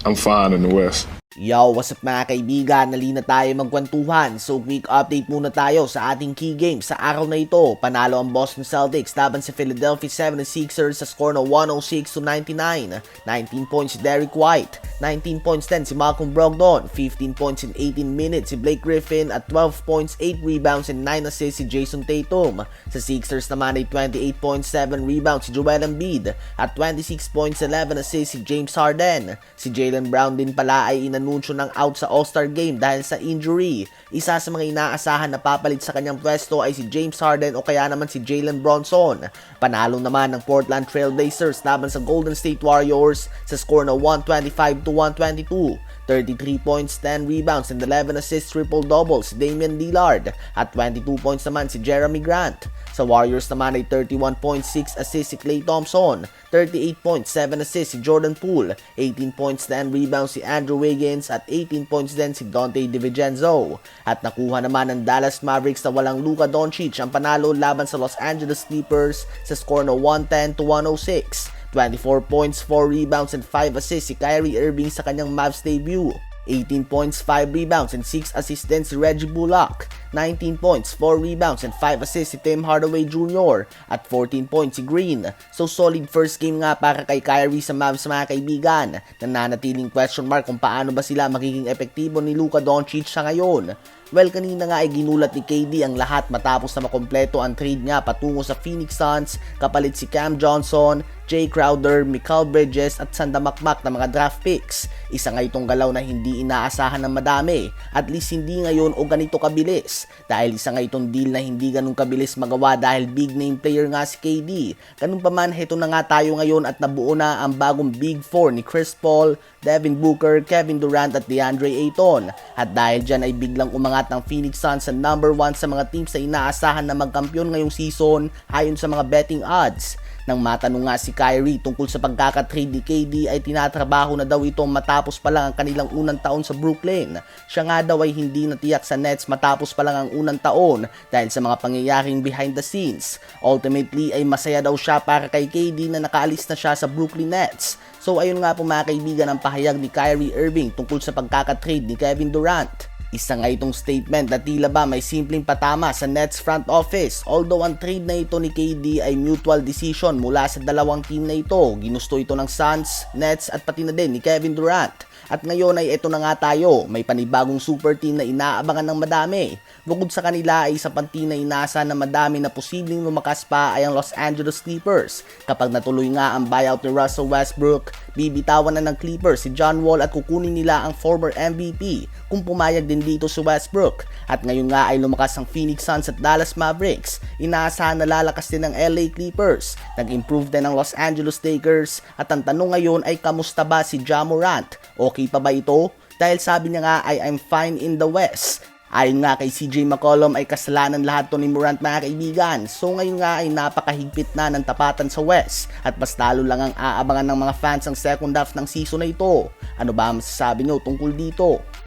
I'm fine in the West. Yo, what's up mga kaibigan? Nalina tayo magkwentuhan. So quick update muna tayo sa ating key game sa araw na ito. Panalo ang Boston Celtics laban sa Philadelphia 76ers sa score na 106-99. 19 points si Derrick White, 19 points din si Malcolm Brogdon, 15 points in 18 minutes si Blake Griffin at 12 points, 8 rebounds and 9 assists si Jason Tatum. Sa Sixers naman ay 28.7 rebounds si Joel Embiid at 26.11 assists si James Harden. Si Jaylen Brown din pala ay inanunsyo ng out sa All-Star Game dahil sa injury. Isa sa mga inaasahan na papalit sa kanyang pwesto ay si James Harden o kaya naman si Jalen Bronson. Panalo naman ng Portland Trail Blazers laban sa Golden State Warriors sa score na 125-122. 33 points, 10 rebounds and 11 assists triple-doubles si Damian Lillard at 22 points naman si Jeremy Grant. Sa Warriors naman ay 31.6 assists si Klay Thompson, 38.7 assists si Jordan Poole, 18 points, 10 rebounds si Andrew Wiggins at 18 points din si Donte DiVincenzo. At nakuha naman ng Dallas Mavericks na walang Luka Doncic ang panalo laban sa Los Angeles Clippers sa score na 110-106. 24 points, 4 rebounds and 5 assists si Kyrie Irving sa kanyang Mavs debut. 18 points, 5 rebounds and 6 assists din si Reggie Bullock. 19 points, 4 rebounds and 5 assists si Tim Hardaway Jr. at 14 points si Green. So solid first game nga para kay Kyrie sa Mavs mga kaibigan. Nananatiling question mark kung paano ba sila magiging epektibo ni Luka Doncic sa ngayon. Well, kanina nga ay ginulat ni KD ang lahat matapos na makompleto ang trade niya patungo sa Phoenix Suns kapalit si Cam Johnson, Jay Crowder, Mikal Bridges at sandamakmak na mga draft picks. Isa nga itong galaw na hindi inaasahan ng madami, at least hindi ngayon o ganito kabilis. Dahil isa nga itong deal na hindi ganun kabilis magawa dahil big name player nga si KD. Ganun pa man, heto na nga tayo ngayon at nabuo na ang bagong Big Four ni Chris Paul, Devin Booker, Kevin Durant at DeAndre Ayton. At dahil dyan ay biglang umangat ng Phoenix Suns sa number 1 sa mga teams na inaasahan na magkampiyon ngayong season ayon sa mga betting odds. Nang matanong nga si Kyrie tungkol sa pagkakatrade ni KD ay tinatrabaho na daw ito matapos pa lang ang kanilang unang taon sa Brooklyn. Siya nga daw ay hindi natiyak sa Nets matapos pa lang ang unang taon dahil sa mga pangyayaring behind the scenes. Ultimately ay masaya daw siya para kay KD na nakaalis na siya sa Brooklyn Nets. So ayun nga po mga kaibigan ang pahayag ni Kyrie Irving tungkol sa pagkakatrade ni Kevin Durant. Isa nga itong statement na tila ba may simpleng patama sa Nets front office. Although ang trade na ito ni KD ay mutual decision mula sa dalawang team na ito. Ginusto ito ng Suns, Nets at pati na din ni Kevin Durant. At ngayon ay ito na nga tayo, may panibagong super team na inaabangan ng madami. Bukod sa kanila ay isa pang team na inaasahan na madami na posibleng lumakas pa ay ang Los Angeles Clippers. Kapag natuloy nga ang buyout ni Russell Westbrook, bibitawan na ng Clippers si John Wall at kukunin nila ang former MVP kung pumayag din dito si Westbrook. At ngayon nga ay lumakas ang Phoenix Suns at Dallas Mavericks. Inaasahan na lalakas din ang LA Clippers. Nag-improve din ang Los Angeles Lakers. At ang tanong ngayon ay kamusta ba si Ja Morant? Okay pa ba ito? Dahil sabi niya nga ay I'm fine in the West. Ayon nga kay CJ McCollum ay kasalanan lahat to ni Morant mga kaibigan. So ngayon nga ay napakahigpit na ng tapatan sa West at mas lalo lang ang aabangan ng mga fans ang second half ng season na ito. Ano ba ang masasabi nyo tungkol dito?